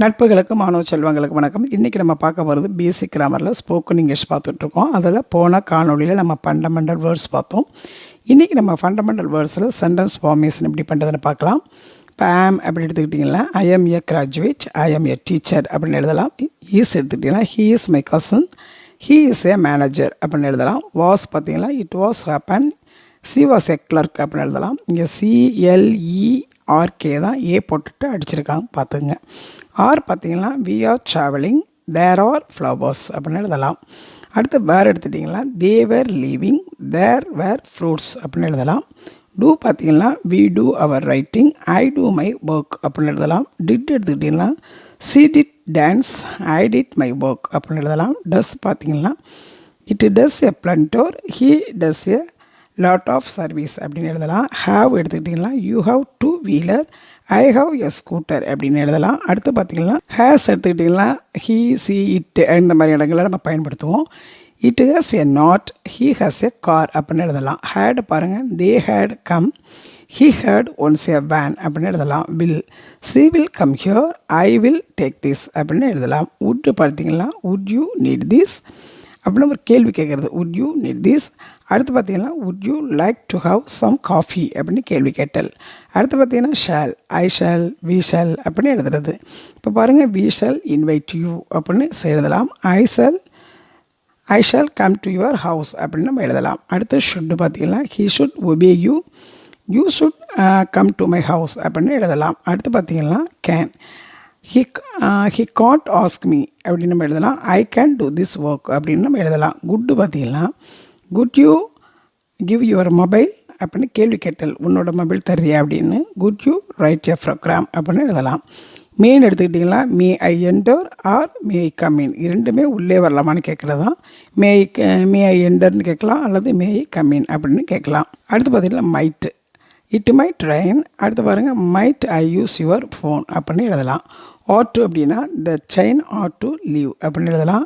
நட்புகளுக்கு மாணவ செல்வங்களுக்கு வணக்கம். இன்றைக்கி நம்ம பார்க்க போகிறது பேசிக் கிராமரில் ஸ்போக்கன் இங்கிலீஷ் பார்த்துட்ருக்கோம். அதில் போன காணொலியில் நம்ம ஃபண்டமெண்டல் வேர்ட்ஸ் பார்த்தோம். இன்றைக்கி நம்ம ஃபண்டமெண்டல் வேர்ட்ஸில் சென்டென்ஸ் ஃபார்மேஷன் எப்படி பண்ணுறதுன்னு பார்க்கலாம். இப்போ ஆம் அப்படி எடுத்துக்கிட்டிங்கன்னா I am a graduate, I am a teacher அப்படின்னு எழுதலாம். ஈஸ் எடுத்துக்கிட்டிங்கன்னா he is my cousin, he is a manager அப்படின்னு எழுதலாம். வாஸ் பார்த்திங்கன்னா it was happen, she was a clerk அப்படின்னு எழுதலாம். இங்கே CLERK தான் ஏ போட்டுட்டு அடிச்சிருக்காங்க பார்த்துங்க. ஆர் பார்த்திங்கன்னா we are travelling, there are flowers அப்படின்னு எழுதலாம். அடுத்து வேர் எடுத்துட்டிங்கன்னா தே வேர் லீவிங், தேர் வேர் ஃப்ரூட்ஸ் அப்படின்னு எழுதலாம். டூ பார்த்திங்கன்னா we do our writing, I do my work அப்படின்னு எழுதலாம். டிட் எடுத்துக்கிட்டிங்கன்னா she did dance, I did my work அப்படின்னு எழுதலாம். டஸ் பார்த்திங்கன்னா it does a blunder, he does a lot of service அப்படின்னு எழுதலாம். ஹாவ் எடுத்துக்கிட்டிங்கன்னா you have two wheeler, I have a scooter அப்படின்னு எழுதலாம். அடுத்து பார்த்திங்கன்னா ஹேஸ் எடுத்துக்கிட்டிங்கன்னா ஹீ சி இட் இந்த மாதிரி இடங்களில் நம்ம பயன்படுத்துவோம். It has a knot, he has a car அப்படின்னு எழுதலாம். ஹேட் பாருங்கள், they had come, he had once a van அப்படின்னு எழுதலாம். Will, she will come here, I will take this அப்படின்னு எழுதலாம். வுட் பார்த்திங்கன்னா வுட் யூ நீட் திஸ் அப்படின்னு ஒரு கேள்வி கேட்குறது, வுட் யூ நீட் திஸ். அடுத்து பார்த்திங்கன்னா would you like to have some coffee அப்படின்னு கேள்வி கேட்டல். அடுத்து பார்த்திங்கன்னா shall, I shall, we shall அப்படின்னு எழுதுறது. இப்போ பாருங்கள், வி ஷால் இன்வைட் யூ அப்படின்னு எழுதலாம். I shall come to your house அப்படின்னு நம்ம எழுதலாம். அடுத்து ஷுட்டு பார்த்திங்கன்னா he should obey you, you should come to my house அப்படின்னு எழுதலாம். அடுத்து பார்த்திங்கன்னா can, he can't ask me அப்படின்னு நம்ம எழுதலாம். I can do this work அப்படின்னு நம்ம எழுதலாம். குட்டு பார்த்திங்கன்னா could you give your mobile அப்படின்னு கேள்வி கேட்டல், உன்னோட மொபைல் தர்றியா அப்படின்னு. Could you write a program அப்படின்னு எழுதலாம். மெயின் எடுத்துக்கிட்டிங்கன்னா may I enter or may I come in, இரண்டுமே உள்ளே வரலாமான்னு கேட்குறது தான். மே ஐ என்டர்னு கேட்கலாம், அல்லது மே ஐ கம் இன் அப்படின்னு கேட்கலாம். அடுத்து பார்த்திங்கன்னா மைட்டு, இட் மைட் ரெயின். அடுத்து பாருங்கள், might I use your phone அப்படின்னு எழுதலாம். ஆர் டு அப்படின்னா the chain R to leave அப்படின்னு எழுதலாம்.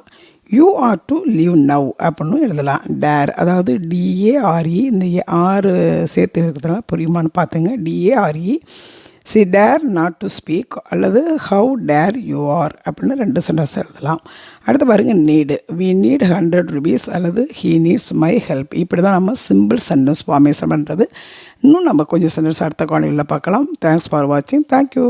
You are to leave now அப்படின்னு எழுதலாம். டேர், அதாவது DARE, இந்த ஆறு சேர்த்து இருக்கிறதுனால புரியுமான்னு பார்த்துங்க. DARE, she dare not to speak, அல்லது ஹவு டேர் யூ ஆர் அப்படின்னு ரெண்டு சென்டென்ஸ் எழுதலாம். அடுத்து பாருங்கள், நீடு, வி நீட் 100 rupees, அல்லது ஹீ நீட்ஸ் மை ஹெல்ப். இப்படி தான் நம்ம சிம்பிள் சென்டென்ஸ் ஃபார்மேஷன் பண்ணுறது. இன்னும் நம்ம கொஞ்சம் சென்டென்ஸ் அடுத்த காணொலியில் பார்க்கலாம். தேங்க்ஸ் ஃபார் வாட்சிங். தேங்க்யூ.